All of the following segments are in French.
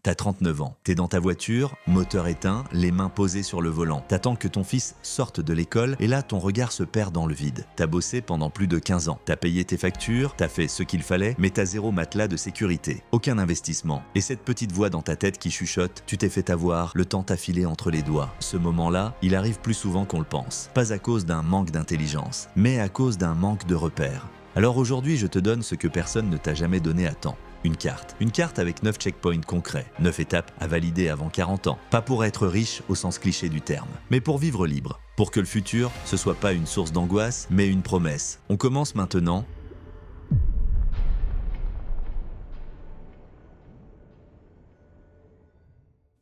T'as 39 ans, t'es dans ta voiture, moteur éteint, les mains posées sur le volant. T'attends que ton fils sorte de l'école et là ton regard se perd dans le vide. T'as bossé pendant plus de 15 ans, t'as payé tes factures, t'as fait ce qu'il fallait, mais t'as zéro matelas de sécurité, aucun investissement. Et cette petite voix dans ta tête qui chuchote, tu t'es fait avoir, le temps t'a filé entre les doigts. Ce moment-là, il arrive plus souvent qu'on le pense. Pas à cause d'un manque d'intelligence, mais à cause d'un manque de repères. Alors aujourd'hui, je te donne ce que personne ne t'a jamais donné à temps. Une carte avec 9 checkpoints concrets, 9 étapes à valider avant 40 ans. Pas pour être riche au sens cliché du terme, mais pour vivre libre. Pour que le futur, ce soit pas une source d'angoisse, mais une promesse. On commence maintenant.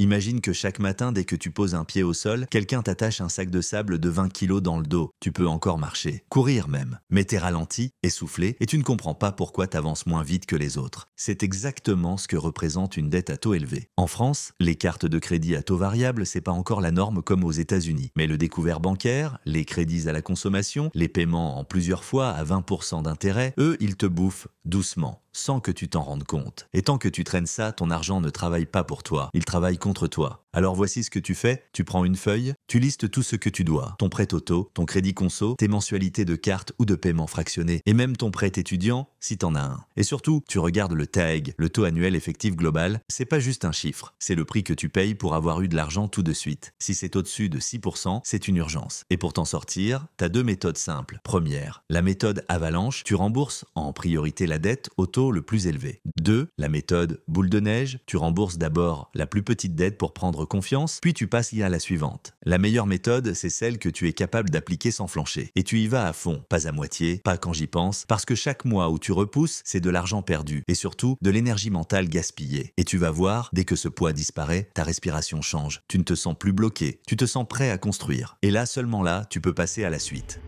Imagine que chaque matin, dès que tu poses un pied au sol, quelqu'un t'attache un sac de sable de 20 kilos dans le dos. Tu peux encore marcher, courir même. Mais t'es ralenti, essoufflé, et tu ne comprends pas pourquoi t'avances moins vite que les autres. C'est exactement ce que représente une dette à taux élevé. En France, les cartes de crédit à taux variable, c'est pas encore la norme comme aux États-Unis. Mais le découvert bancaire, les crédits à la consommation, les paiements en plusieurs fois à 20% d'intérêt, eux, ils te bouffent doucement, sans que tu t'en rendes compte. Et tant que tu traînes ça, ton argent ne travaille pas pour toi, il travaille contre toi. Alors voici ce que tu fais, tu prends une feuille, tu listes tout ce que tu dois, ton prêt auto, ton crédit conso, tes mensualités de carte ou de paiement fractionné, et même ton prêt étudiant si t'en as un. Et surtout, tu regardes le TAEG, le taux annuel effectif global, c'est pas juste un chiffre, c'est le prix que tu payes pour avoir eu de l'argent tout de suite. Si c'est au-dessus de 6%, c'est une urgence. Et pour t'en sortir, t'as deux méthodes simples. Première, la méthode avalanche, tu rembourses en priorité la dette au taux le plus élevé. 2. La méthode boule de neige, tu rembourses d'abord la plus petite dette pour prendre confiance, puis tu passes à la suivante. La meilleure méthode, c'est celle que tu es capable d'appliquer sans flancher. Et tu y vas à fond, pas à moitié, pas quand j'y pense, parce que chaque mois où tu repousses, c'est de l'argent perdu, et surtout de l'énergie mentale gaspillée. Et tu vas voir, dès que ce poids disparaît, ta respiration change. Tu ne te sens plus bloqué, tu te sens prêt à construire. Et là, seulement là, tu peux passer à la suite.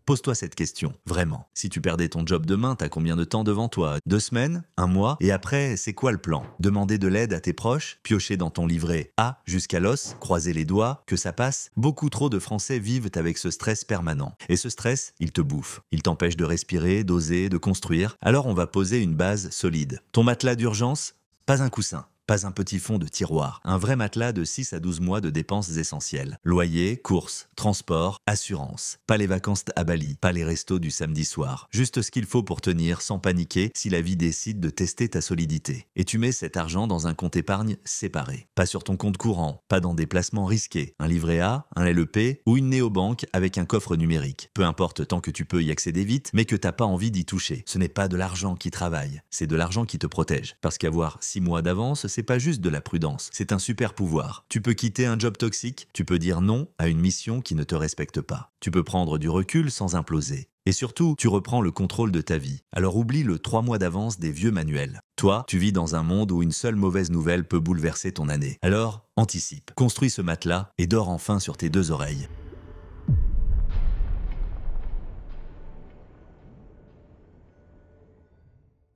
Pose-toi cette question, vraiment. Si tu perdais ton job demain, t'as combien de temps devant toi? 2 semaines? 1 mois? Et après, c'est quoi le plan? Demander de l'aide à tes proches? Piocher dans ton livret A jusqu'à l'os? Croiser les doigts? Que ça passe? Beaucoup trop de Français vivent avec ce stress permanent. Et ce stress, il te bouffe. Il t'empêche de respirer, d'oser, de construire. Alors on va poser une base solide. Ton matelas d'urgence? Pas un coussin. Pas un petit fond de tiroir, un vrai matelas de 6 à 12 mois de dépenses essentielles. Loyer, courses, transport, assurance. Pas les vacances à Bali, pas les restos du samedi soir. Juste ce qu'il faut pour tenir sans paniquer si la vie décide de tester ta solidité. Et tu mets cet argent dans un compte épargne séparé. Pas sur ton compte courant, pas dans des placements risqués. Un livret A, un LEP ou une néobanque avec un coffre numérique. Peu importe tant que tu peux y accéder vite, mais que t'as pas envie d'y toucher. Ce n'est pas de l'argent qui travaille, c'est de l'argent qui te protège. Parce qu'avoir 6 mois d'avance, c'est pas juste de la prudence, c'est un super pouvoir. Tu peux quitter un job toxique, tu peux dire non à une mission qui ne te respecte pas. Tu peux prendre du recul sans imploser. Et surtout, tu reprends le contrôle de ta vie. Alors oublie le 3 mois d'avance des vieux manuels. Toi, tu vis dans un monde où une seule mauvaise nouvelle peut bouleverser ton année. Alors, anticipe, construis ce matelas et dors enfin sur tes 2 oreilles.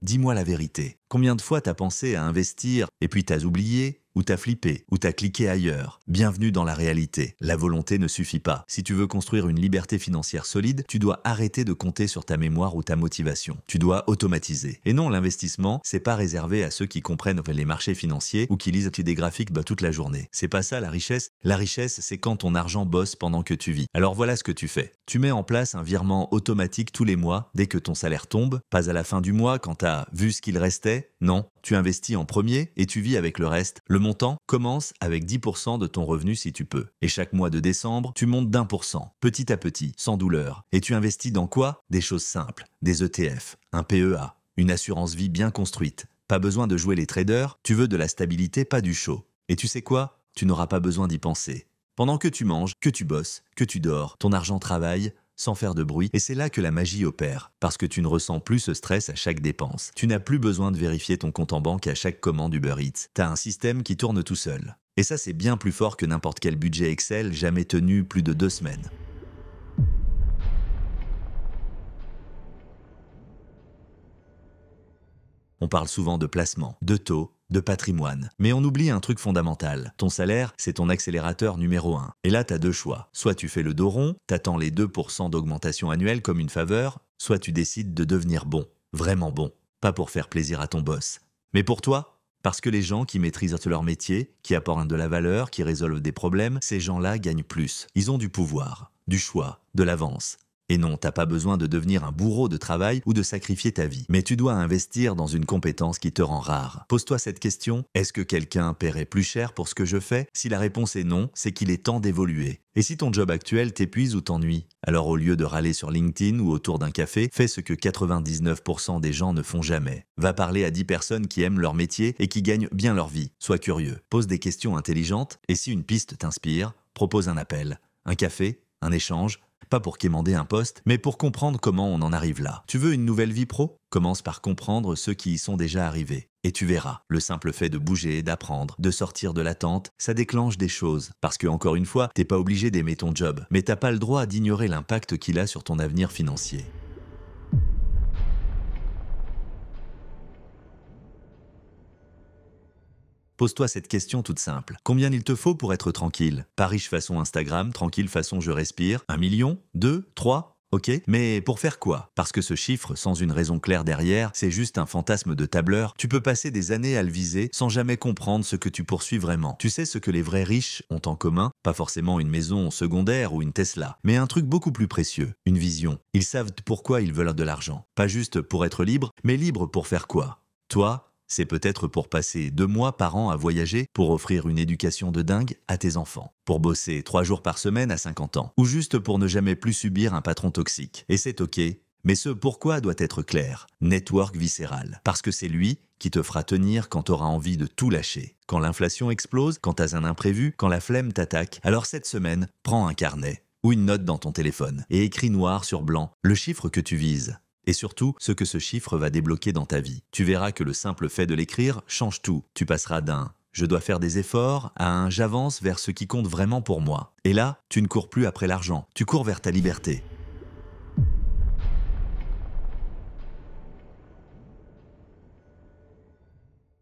Dis-moi la vérité. Combien de fois t'as pensé à investir et puis t'as oublié, ou t'as flippé, ou t'as cliqué ailleurs? Bienvenue dans la réalité. La volonté ne suffit pas. Si tu veux construire une liberté financière solide, tu dois arrêter de compter sur ta mémoire ou ta motivation. Tu dois automatiser. Et non, l'investissement, c'est pas réservé à ceux qui comprennent les marchés financiers ou qui lisent des graphiques toute la journée. C'est pas ça la richesse. La richesse, c'est quand ton argent bosse pendant que tu vis. Alors voilà ce que tu fais. Tu mets en place un virement automatique tous les mois dès que ton salaire tombe, pas à la fin du mois quand t'as vu ce qu'il restait. Non, tu investis en premier et tu vis avec le reste. Le montant commence avec 10% de ton revenu si tu peux. Et chaque mois de décembre, tu montes d'1%, petit à petit, sans douleur. Et tu investis dans quoi? Des choses simples, des ETF, un PEA, une assurance vie bien construite. Pas besoin de jouer les traders, tu veux de la stabilité, pas du show. Et tu sais quoi? Tu n'auras pas besoin d'y penser. Pendant que tu manges, que tu bosses, que tu dors, ton argent travaille sans faire de bruit, et c'est là que la magie opère, parce que tu ne ressens plus ce stress à chaque dépense. Tu n'as plus besoin de vérifier ton compte en banque à chaque commande Uber Eats. T'as un système qui tourne tout seul. Et ça, c'est bien plus fort que n'importe quel budget Excel jamais tenu plus de 2 semaines. On parle souvent de placement, de taux, de patrimoine. Mais on oublie un truc fondamental. Ton salaire, c'est ton accélérateur numéro 1. Et là, t'as 2 choix. Soit tu fais le dos rond, t'attends les 2% d'augmentation annuelle comme une faveur, Soit tu décides de devenir bon, vraiment bon, pas pour faire plaisir à ton boss, mais pour toi, parce que les gens qui maîtrisent leur métier, qui apportent de la valeur, qui résolvent des problèmes, ces gens-là gagnent plus. Ils ont du pouvoir, du choix, de l'avance. Et non, t'as pas besoin de devenir un bourreau de travail ou de sacrifier ta vie. Mais tu dois investir dans une compétence qui te rend rare. Pose-toi cette question, est-ce que quelqu'un paierait plus cher pour ce que je fais? Si la réponse est non, c'est qu'il est temps d'évoluer. Et si ton job actuel t'épuise ou t'ennuie? Alors au lieu de râler sur LinkedIn ou autour d'un café, fais ce que 99% des gens ne font jamais. Va parler à 10 personnes qui aiment leur métier et qui gagnent bien leur vie. Sois curieux, pose des questions intelligentes et si une piste t'inspire, propose un appel, un café, un échange. Pas pour quémander un poste, mais pour comprendre comment on en arrive là. Tu veux une nouvelle vie pro? Commence par comprendre ceux qui y sont déjà arrivés. Et tu verras, le simple fait de bouger, d'apprendre, de sortir de l'attente, ça déclenche des choses. Parce que, encore une fois, t'es pas obligé d'aimer ton job, mais t'as pas le droit d'ignorer l'impact qu'il a sur ton avenir financier. Pose-toi cette question toute simple. Combien il te faut pour être tranquille? Pas riche façon Instagram, tranquille façon je respire. 1 million? 2? 3? Ok, mais pour faire quoi? Parce que ce chiffre, sans une raison claire derrière, c'est juste un fantasme de tableur. Tu peux passer des années à le viser sans jamais comprendre ce que tu poursuis vraiment. Tu sais ce que les vrais riches ont en commun? Pas forcément une maison secondaire ou une Tesla, mais un truc beaucoup plus précieux, une vision. Ils savent pourquoi ils veulent de l'argent. Pas juste pour être libre, mais libre pour faire quoi? Toi, c'est peut-être pour passer 2 mois par an à voyager, pour offrir une éducation de dingue à tes enfants, pour bosser 3 jours par semaine à 50 ans, ou juste pour ne jamais plus subir un patron toxique. Et c'est ok, mais ce pourquoi doit être clair. Network viscéral. Parce que c'est lui qui te fera tenir quand t'auras envie de tout lâcher. Quand l'inflation explose, quand t'as un imprévu, quand la flemme t'attaque, alors cette semaine, prends un carnet ou une note dans ton téléphone et écris noir sur blanc le chiffre que tu vises. Et surtout, ce que ce chiffre va débloquer dans ta vie. Tu verras que le simple fait de l'écrire change tout. Tu passeras d'un « je dois faire des efforts » à un « j'avance vers ce qui compte vraiment pour moi ». Et là, tu ne cours plus après l'argent, tu cours vers ta liberté.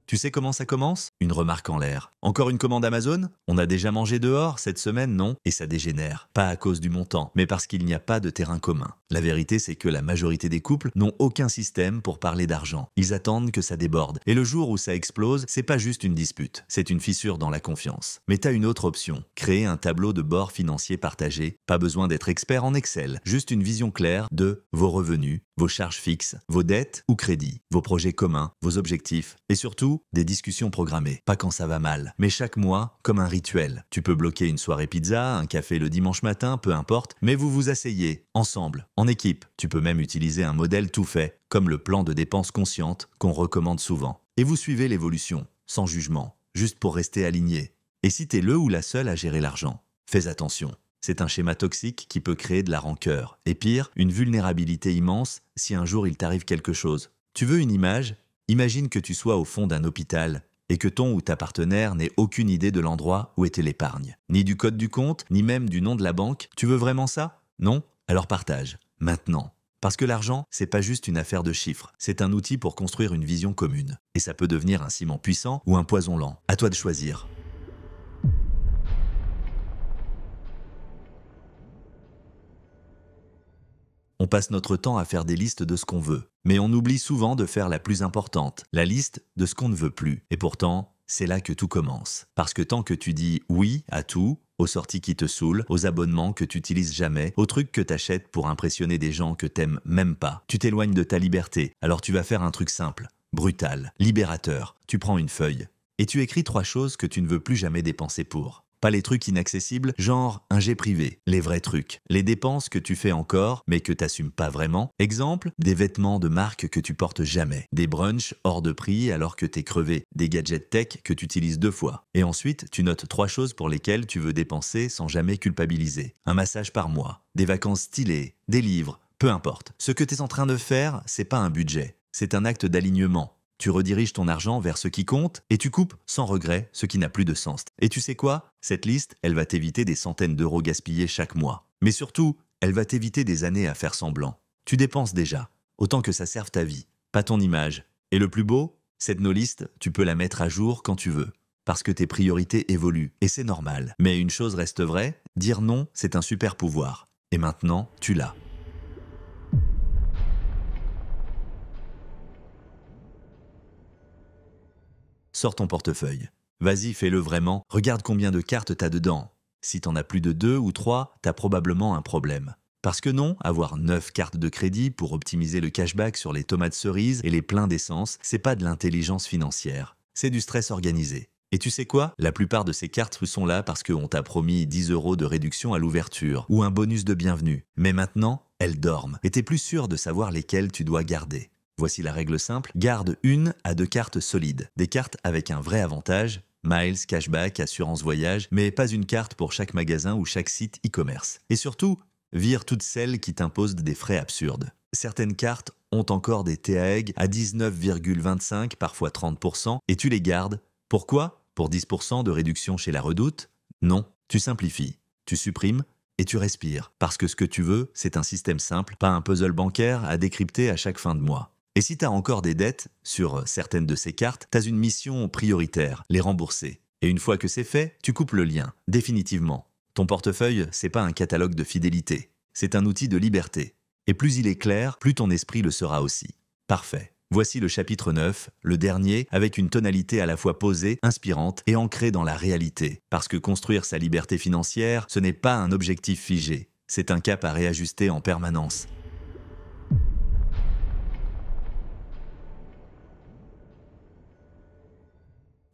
Tu sais comment ça commence? Une remarque en l'air. Encore une commande Amazon? On a déjà mangé dehors cette semaine, non? Et ça dégénère. Pas à cause du montant, mais parce qu'il n'y a pas de terrain commun. La vérité, c'est que la majorité des couples n'ont aucun système pour parler d'argent. Ils attendent que ça déborde. Et le jour où ça explose, c'est pas juste une dispute, c'est une fissure dans la confiance. Mais t'as une autre option. Créer un tableau de bord financier partagé. Pas besoin d'être expert en Excel. Juste une vision claire de vos revenus, vos charges fixes, vos dettes ou crédits, vos projets communs, vos objectifs. Et surtout, des discussions programmées. Pas quand ça va mal, mais chaque mois, comme un rituel. Tu peux bloquer une soirée pizza, un café le dimanche matin, peu importe, mais vous vous asseyez, ensemble, en équipe. Tu peux même utiliser un modèle tout fait, comme le plan de dépenses consciente qu'on recommande souvent. Et vous suivez l'évolution, sans jugement, juste pour rester aligné. Et si t'es le ou la seule à gérer l'argent, fais attention. C'est un schéma toxique qui peut créer de la rancœur. Et pire, une vulnérabilité immense si un jour il t'arrive quelque chose. Tu veux une image? Imagine que tu sois au fond d'un hôpital et que ton ou ta partenaire n'ait aucune idée de l'endroit où était l'épargne. Ni du code du compte, ni même du nom de la banque. Tu veux vraiment ça? Non? Alors partage. Maintenant. Parce que l'argent, c'est pas juste une affaire de chiffres. C'est un outil pour construire une vision commune. Et ça peut devenir un ciment puissant ou un poison lent. À toi de choisir. On passe notre temps à faire des listes de ce qu'on veut, mais on oublie souvent de faire la plus importante, la liste de ce qu'on ne veut plus. Et pourtant, c'est là que tout commence. Parce que tant que tu dis oui à tout, aux sorties qui te saoulent, aux abonnements que tu n'utilises jamais, aux trucs que t'achètes pour impressionner des gens que t'aimes même pas, tu t'éloignes de ta liberté. Alors tu vas faire un truc simple, brutal, libérateur. Tu prends une feuille et tu écris 3 choses que tu ne veux plus jamais dépenser pour. Pas les trucs inaccessibles, genre un jet privé, les vrais trucs. Les dépenses que tu fais encore, mais que t'assumes pas vraiment. Exemple, des vêtements de marque que tu portes jamais. Des brunchs hors de prix alors que t'es crevé. Des gadgets tech que tu utilises 2 fois. Et ensuite, tu notes 3 choses pour lesquelles tu veux dépenser sans jamais culpabiliser. Un massage par mois, des vacances stylées, des livres, peu importe. Ce que t'es en train de faire, c'est pas un budget. C'est un acte d'alignement. Tu rediriges ton argent vers ce qui compte et tu coupes sans regret ce qui n'a plus de sens. Et tu sais quoi? Cette liste, elle va t'éviter des centaines d'euros gaspillés chaque mois. Mais surtout, elle va t'éviter des années à faire semblant. Tu dépenses déjà, autant que ça serve ta vie, pas ton image. Et le plus beau, cette no-list, tu peux la mettre à jour quand tu veux. Parce que tes priorités évoluent, et c'est normal. Mais une chose reste vraie, dire non, c'est un super pouvoir. Et maintenant, tu l'as. sors ton portefeuille. Vas-y, fais-le vraiment, regarde combien de cartes t'as dedans. Si t'en as plus de 2 ou 3, t'as probablement un problème. Parce que non, avoir 9 cartes de crédit pour optimiser le cashback sur les tomates cerises et les pleins d'essence, c'est pas de l'intelligence financière. C'est du stress organisé. Et tu sais quoi? La plupart de ces cartes sont là parce qu'on t'a promis 10 € de réduction à l'ouverture ou un bonus de bienvenue. Mais maintenant, elles dorment et t'es plus sûr de savoir lesquelles tu dois garder. Voici la règle simple, garde 1 à 2 cartes solides. Des cartes avec un vrai avantage, miles, cashback, assurance voyage, mais pas une carte pour chaque magasin ou chaque site e-commerce. Et surtout, vire toutes celles qui t'imposent des frais absurdes. Certaines cartes ont encore des TAEG à 19,25, parfois 30%, et tu les gardes. Pourquoi? Pour 10% de réduction chez la Redoute? Non, tu simplifies, tu supprimes et tu respires. Parce que ce que tu veux, c'est un système simple, pas un puzzle bancaire à décrypter à chaque fin de mois. Et si tu as encore des dettes sur certaines de ces cartes, tu as une mission prioritaire, les rembourser. Et une fois que c'est fait, tu coupes le lien, définitivement. Ton portefeuille, c'est pas un catalogue de fidélité, c'est un outil de liberté. Et plus il est clair, plus ton esprit le sera aussi. Parfait. Voici le chapitre 9, le dernier, avec une tonalité à la fois posée, inspirante et ancrée dans la réalité. Parce que construire sa liberté financière, ce n'est pas un objectif figé, c'est un cap à réajuster en permanence.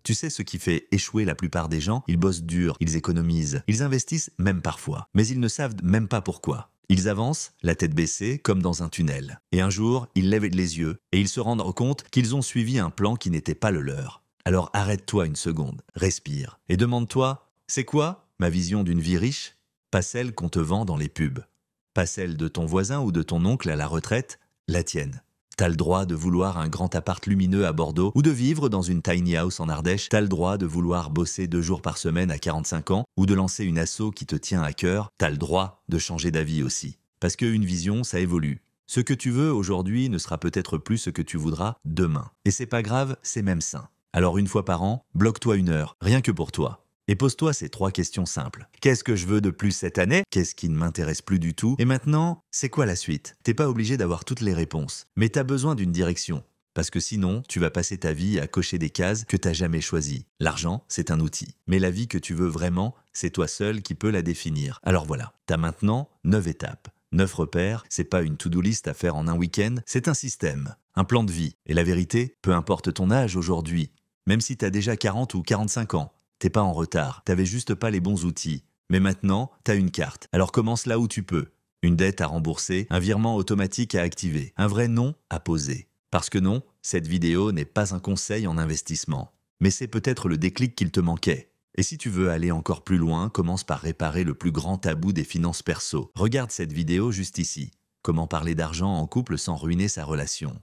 Tu sais ce qui fait échouer la plupart des gens? Ils bossent dur, ils économisent, ils investissent même parfois, mais ils ne savent même pas pourquoi. Ils avancent, la tête baissée, comme dans un tunnel. Et un jour, ils lèvent les yeux et ils se rendent compte qu'ils ont suivi un plan qui n'était pas le leur. Alors arrête-toi une seconde, respire et demande-toi, c'est quoi ma vision d'une vie riche? Pas celle qu'on te vend dans les pubs. Pas celle de ton voisin ou de ton oncle à la retraite, la tienne. T'as le droit de vouloir un grand appart lumineux à Bordeaux ou de vivre dans une tiny house en Ardèche. T'as le droit de vouloir bosser 2 jours par semaine à 45 ans ou de lancer une asso qui te tient à cœur. T'as le droit de changer d'avis aussi. Parce qu'une vision, ça évolue. Ce que tu veux aujourd'hui ne sera peut-être plus ce que tu voudras demain. Et c'est pas grave, c'est même sain. Alors une fois par an, bloque-toi 1 heure, rien que pour toi. Et pose-toi ces 3 questions simples. Qu'est-ce que je veux de plus cette année? Qu'est-ce qui ne m'intéresse plus du tout? Et maintenant, c'est quoi la suite? T'es pas obligé d'avoir toutes les réponses, mais t'as besoin d'une direction. Parce que sinon, tu vas passer ta vie à cocher des cases que t'as jamais choisies. L'argent, c'est un outil. Mais la vie que tu veux vraiment, c'est toi seul qui peux la définir. Alors voilà, t'as maintenant 9 étapes. 9 repères, c'est pas une to-do list à faire en un week-end, c'est un système, un plan de vie. Et la vérité, peu importe ton âge aujourd'hui, même si t'as déjà 40 ou 45 ans, t'es pas en retard, t'avais juste pas les bons outils. Mais maintenant, t'as une carte. Alors commence là où tu peux. Une dette à rembourser, un virement automatique à activer, un vrai non à poser. Parce que non, cette vidéo n'est pas un conseil en investissement. Mais c'est peut-être le déclic qu'il te manquait. Et si tu veux aller encore plus loin, commence par réparer le plus grand tabou des finances perso. Regarde cette vidéo juste ici. Comment parler d'argent en couple sans ruiner sa relation.